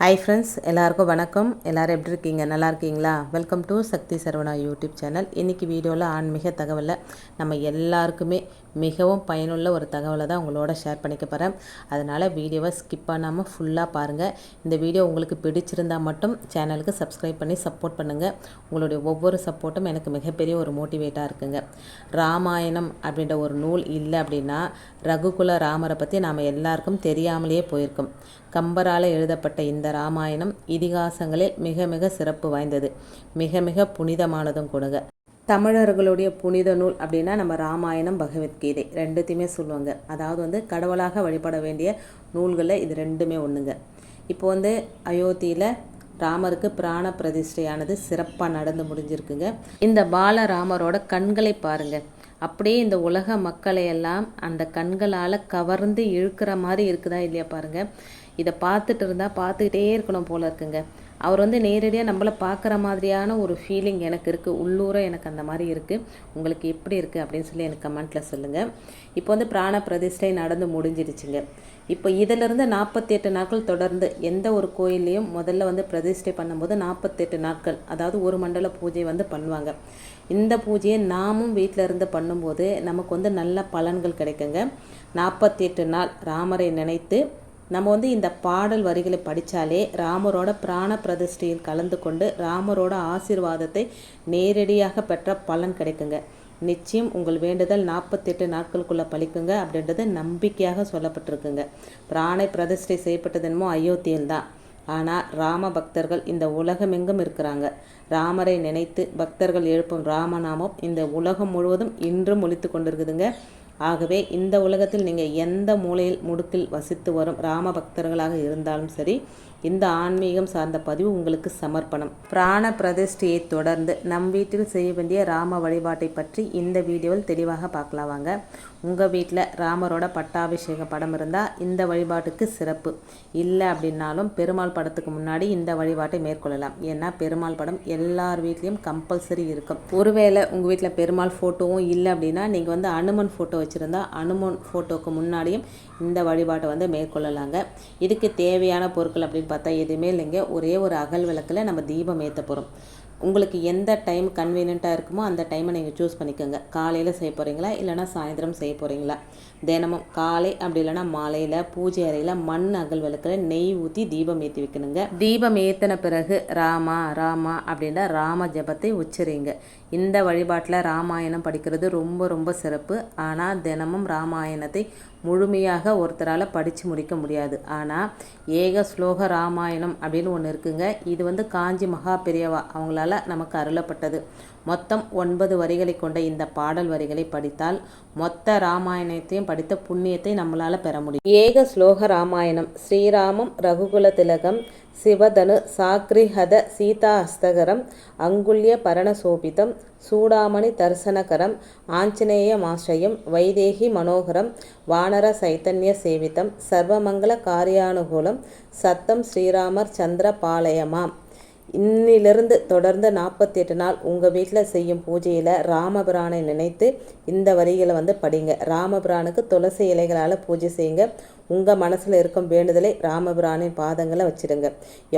Hi friends, எல்லாருக்கும் வணக்கம். எல்லோரும் எப்படி இருக்கீங்க? நல்லா இருக்கீங்களா? Welcome to Sakthi Saravana YouTube channel. இன்றைக்கி வீடியோவில் ஆன்மீக தகவலில் நம்ம எல்லாருக்குமே மிகவும் பயனுள்ள ஒரு தகவலை தான் உங்களோட ஷேர் பண்ணிக்க போகிறேன். அதனால் வீடியோவை ஸ்கிப் பண்ணாமல் ஃபுல்லாக பாருங்கள். இந்த வீடியோ உங்களுக்கு பிடிச்சிருந்தால் மட்டும் சேனலுக்கு சப்ஸ்கிரைப் பண்ணி சப்போர்ட் பண்ணுங்கள். உங்களுடைய ஒவ்வொரு சப்போர்ட்டும் எனக்கு மிகப்பெரிய ஒரு மோட்டிவேட்டாக இருக்குங்க. ராமாயணம் அப்படின்ற ஒரு நூல் இல்லை அப்படின்னா ரகுகுல ராமரை பற்றி நாம் எல்லாருக்கும் தெரியாமலேயே போயிருக்கோம். கம்பரால் எழுதப்பட்ட இந்த ராமாயணம் இதிகாசங்களில் மிக மிக சிறப்பு வாய்ந்தது, மிக மிக புனிதமானதும் கொடுங்க. தமிழர்களுடைய புனித நூல் அப்படின்னா நம்ம ராமாயணம், பகவத்கீதை ரெண்டுத்தையுமே சொல்லுவாங்க. அதாவது கடவுளாக வழிபட வேண்டிய நூல்களில் இது ரெண்டுமே ஒன்றுங்க. இப்போ அயோத்தியில் ராமருக்கு பிராண பிரதிஷ்டையானது சிறப்பாக நடந்து முடிஞ்சிருக்குங்க. இந்த பாலராமரோட கண்களை பாருங்கள். அப்படியே இந்த உலக மக்களை எல்லாம் அந்த கண்களால் கவர்ந்து இழுக்கிற மாதிரி இருக்குதா இல்லையா பாருங்கள். இதை பார்த்துட்டு இருந்தால் பார்த்துக்கிட்டே இருக்கணும் போல இருக்குங்க. அவர் நேரடியாக நம்மளை பார்க்குற மாதிரியான ஒரு ஃபீலிங் எனக்கு இருக்குது. உள்ளூர எனக்கு அந்த மாதிரி இருக்குது. உங்களுக்கு எப்படி இருக்குது அப்படின்னு சொல்லி எனக்கு கமெண்ட்டில் சொல்லுங்கள். இப்போ பிராண பிரதிஷ்டை நடந்து முடிஞ்சிடுச்சுங்க. இப்போ இதிலிருந்து 48 நாட்கள் தொடர்ந்து எந்த ஒரு கோயிலையும் முதல்ல பிரதிஷ்டை பண்ணும்போது 48 நாட்கள், அதாவது ஒரு மண்டல பூஜை பண்ணுவாங்க. இந்த பூஜையை நாமும் வீட்டில் இருந்து பண்ணும்போது நமக்கு நல்ல பலன்கள் கிடைக்குங்க. 48 நாள் ராமரை நினைத்து நம்ம இந்த பாடல் வரிகளை படித்தாலே ராமரோட பிராண பிரதிஷ்டையில் கலந்து கொண்டு ராமரோட ஆசீர்வாதத்தை நேரடியாக பெற்ற பலன் கிடைக்குங்க. நிச்சயம் உங்கள் வேண்டுதல் 48 நாட்களுக்குள்ளே பலிக்குங்க அப்படின்றது நம்பிக்கையாக சொல்லப்பட்டிருக்குங்க. பிராண பிரதிஷ்டை செய்யப்பட்டது என்னமோ அயோத்தியில் தான். ஆனால் ராம பக்தர்கள் இந்த உலகமெங்கும் இருக்கிறாங்க. ராமரை நினைத்து பக்தர்கள் எழுப்பும் ராமநாமம் இந்த உலகம் முழுவதும் இன்றும் ஒலித்து கொண்டிருக்குதுங்க. ஆகவே இந்த உலகத்தில் நீங்கள் எந்த மூலையில் முடுக்கில் வசித்து வரும் ராம பக்தர்களாக இருந்தாலும் சரி, இந்த ஆன்மீகம் சார்ந்த பதிவு உங்களுக்கு சமர்ப்பணம். பிராண பிரதிஷ்டையை தொடர்ந்து நம் வீட்டில் செய்ய வேண்டிய ராம வழிபாட்டை பற்றி இந்த வீடியோவில் தெளிவாக பார்க்கலாம் வாங்க. உங்கள் வீட்டில் ராமரோட பட்டாபிஷேக படம் இருந்தால் இந்த வழிபாட்டுக்கு சிறப்பு. இல்லை அப்படின்னாலும் பெருமாள் படத்துக்கு முன்னாடி இந்த வழிபாட்டை மேற்கொள்ளலாம். ஏன்னா பெருமாள் படம் எல்லார் வீட்லேயும் கம்பல்சரி இருக்கும். ஒருவேளை உங்கள் வீட்டில் பெருமாள் ஃபோட்டோவும் இல்லை அப்படின்னா நீங்கள் அனுமன் ஃபோட்டோ வச்சுருந்தா அனுமன் ஃபோட்டோவுக்கு முன்னாடியும் இந்த வழிபாட்டை மேற்கொள்ளலாங்க. இதுக்கு தேவையான பொருட்கள் அப்படின்னு பார்த்தா எதுவுமே இல்லைங்க. ஒரே ஒரு அகல் விளக்கில் நம்ம தீபம் ஏற்ற போகிறோம். உங்களுக்கு எந்த டைம் கன்வீனியண்ட்டாக இருக்குமோ அந்த டைமை நீங்கள் சூஸ் பண்ணிக்கோங்க. காலையில் செய்ய போகிறீங்களா இல்லைனா சாயந்தரம் செய்ய போகிறீங்களா? தினமும் காலை அப்படி இல்லைனா மாலையில் பூஜை அறையில் மண் அகல் விளக்கில் நெய் ஊற்றி தீபம் ஏற்றி வைக்கணுங்க. தீபம் ஏற்றின பிறகு ராமா ராமா அப்படின்ற ராம ஜபத்தை உச்சரிங்க. இந்த வழிபாட்டில் ராமாயணம் படிக்கிறது ரொம்ப ரொம்ப சிறப்பு. ஆனால் தினமும் ராமாயணத்தை முழுமையாக ஒருத்தரால் படித்து முடிக்க முடியாது. ஆனால் ஏக ஸ்லோக ராமாயணம் அப்படின்னு ஒன்று இருக்குங்க. இது காஞ்சி மகா பெரியவா அவங்களால நமக்கு அருளப்பட்டது. மொத்தம் 9 வரிகளை கொண்ட இந்த பாடல் வரிகளை படித்தால் மொத்த ராமாயணத்தையும் படித்த புண்ணியத்தை நம்மளால் பெற முடியும். ஏக ஸ்லோக ராமாயணம். ஸ்ரீராமம் ரகுகுல திலகம் சிவதனு சாக்ரிஹத சீதா ஹஸ்தகரம் அங்குல்ய பரணசோபிதம் சூடாமணி தரிசனகரம் ஆஞ்சநேய மாஸ்ரயம் வைதேகி மனோகரம் வானர சைத்தன்ய சேவிதம் சர்வமங்கல காரியானுகூலம் சத்தம் ஸ்ரீராமர் சந்திர பாலயமாம். இன்னிலிருந்து தொடர்ந்து 48 நாள் உங்கள் வீட்டில் செய்யும் பூஜையில் ராமபிரானை நினைத்து இந்த வரிகளை படிங்க. ராமபிரானுக்கு துளசி இலைகளால் பூஜை செய்யுங்க. உங்கள் மனசில் இருக்கும் வேண்டுதலை ராமபிரானின் பாதங்களை வச்சுடுங்க.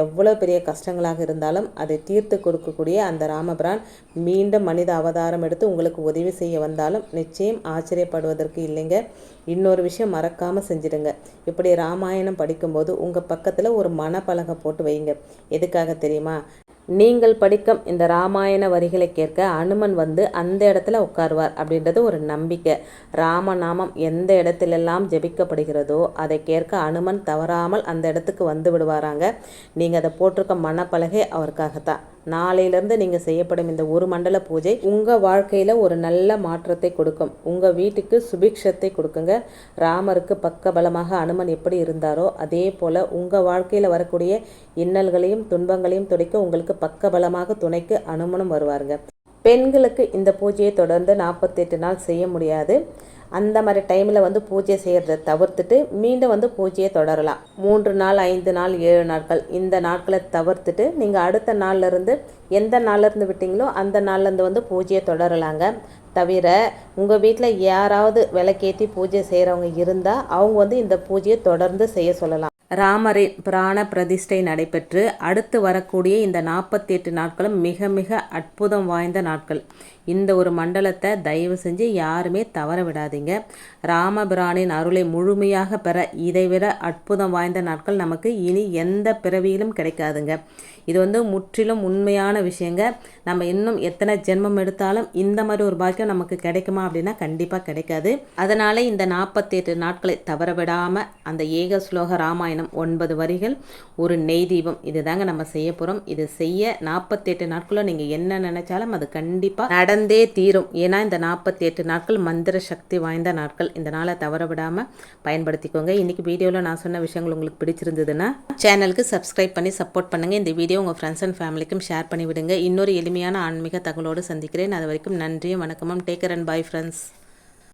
எவ்வளோ பெரிய கஷ்டங்களாக இருந்தாலும் அதை தீர்த்து கொடுக்கக்கூடிய அந்த ராமபிரான் மீண்டும் மனித அவதாரம் எடுத்து உங்களுக்கு உதவி செய்ய வந்தாலும் நிச்சயம் ஆச்சரியப்படுவதற்கு இல்லைங்க. இன்னொரு விஷயம் மறக்காமல் செஞ்சிடுங்க. இப்படி ராமாயணம் படிக்கும்போது உங்கள் பக்கத்தில் ஒரு மனப்பலகை போட்டு வைங்க. எதுக்காக தெரியுமா? நீங்கள் படிக்கும் இந்த ராமாயண வரிகளை கேட்க அனுமன் அந்த இடத்துல உட்காருவார் அப்படின்றது ஒரு நம்பிக்கை. ராமநாமம் எந்த இடத்திலெல்லாம் ஜெபிக்கப்படுகிறதோ அதை கேட்க அனுமன் தவறாமல் அந்த இடத்துக்கு வந்து விடுவாராங்க. நீங்கள் அதை போட்டிருக்க மனப்பலகை அவருக்காகத்தான். நாளையிலேருந்து நீங்கள் செய்யப்படும் இந்த ஒரு மண்டல பூஜை உங்கள் வாழ்க்கையில் ஒரு நல்ல மாற்றத்தை கொடுக்கும். உங்கள் வீட்டுக்கு சுபிக்ஷத்தை கொடுக்குங்க. ராமருக்கு பக்க பலமாக அனுமன் எப்படி இருந்தாரோ அதே போல் உங்கள் வாழ்க்கையில் வரக்கூடிய இன்னல்களையும் துன்பங்களையும் துடைக்க உங்களுக்கு பக்க பலமாக துணைக்கு அனுமனும் வருவாருங்க. பெண்களுக்கு இந்த பூஜையை தொடர்ந்து 48 நாள் செய்ய முடியாது. அந்த மாதிரி டைமில் பூஜை செய்கிறத தவிர்த்துட்டு மீண்டும் பூஜையை தொடரலாம். 3 நாள் 5 நாள் 7 நாட்கள் இந்த நாட்களை தவிர்த்துட்டு நீங்கள் அடுத்த நாள்லேருந்து எந்த நாள்லேருந்து விட்டீங்களோ அந்த நாள்லேருந்து பூஜையை தொடரலாங்க. தவிர உங்கள் வீட்டில் யாராவது விளக்கேற்றி பூஜை செய்கிறவங்க இருந்தால் அவங்க இந்த பூஜையை தொடர்ந்து செய்ய சொல்லலாம். ராமரின் பிராண பிரதிஷ்டை நடைபெற்று அடுத்து வரக்கூடிய இந்த 48 நாட்களும் மிக மிக அற்புதம் வாய்ந்த நாட்கள். இந்த ஒரு மண்டலத்தை தயவு செஞ்சு யாருமே தவற விடாதீங்க. ராமபிரானின் அருளை முழுமையாக பெற இதைவிட அற்புதம் வாய்ந்த நாட்கள் நமக்கு இனி எந்த பிறவியிலும் கிடைக்காதுங்க. இது முற்றிலும் உண்மையான விஷயங்க. நம்ம இன்னும் எத்தனை ஜென்மம் எடுத்தாலும் இந்த மாதிரி ஒரு பாக்கியம் நமக்கு கிடைக்குமா அப்படின்னா கண்டிப்பாக கிடைக்காது. அதனால் இந்த 48 நாட்களை தவற விடாமல் அந்த ஏக ஸ்லோக ராமாயணம் 9 வரிகள் ஒரு நெய் தீபம் இது தாங்க நம்ம செய்ய போகிறோம். இது செய்ய 48 நாட்களும் நீங்கள் என்ன நினைச்சாலும் அது கண்டிப்பாக நடந்தே தீரும். ஏன்னா இந்த 48 நாட்கள் மந்திர சக்தி வாய்ந்த நாட்கள். இந்த நாளை தவற விடாமல் பயன்படுத்திக்கோங்க. இன்றைக்கி வீடியோவில் நான் சொன்ன விஷயங்கள் உங்களுக்கு பிடிச்சிருந்ததுன்னா சேனலுக்கு சப்ஸ்கிரைப் பண்ணி சப்போர்ட் பண்ணுங்கள். இந்த வீடியோ உங்கள் ஃப்ரெண்ட்ஸ் அண்ட் ஃபேமிலிக்கும் ஷேர் பண்ணிவிடுங்க. இன்னொரு எளிமையான ஆன்மீக தகவலோடு சந்திக்கிறேன். அது வரைக்கும் நன்றியும் வணக்கமும். Take care and bye friends.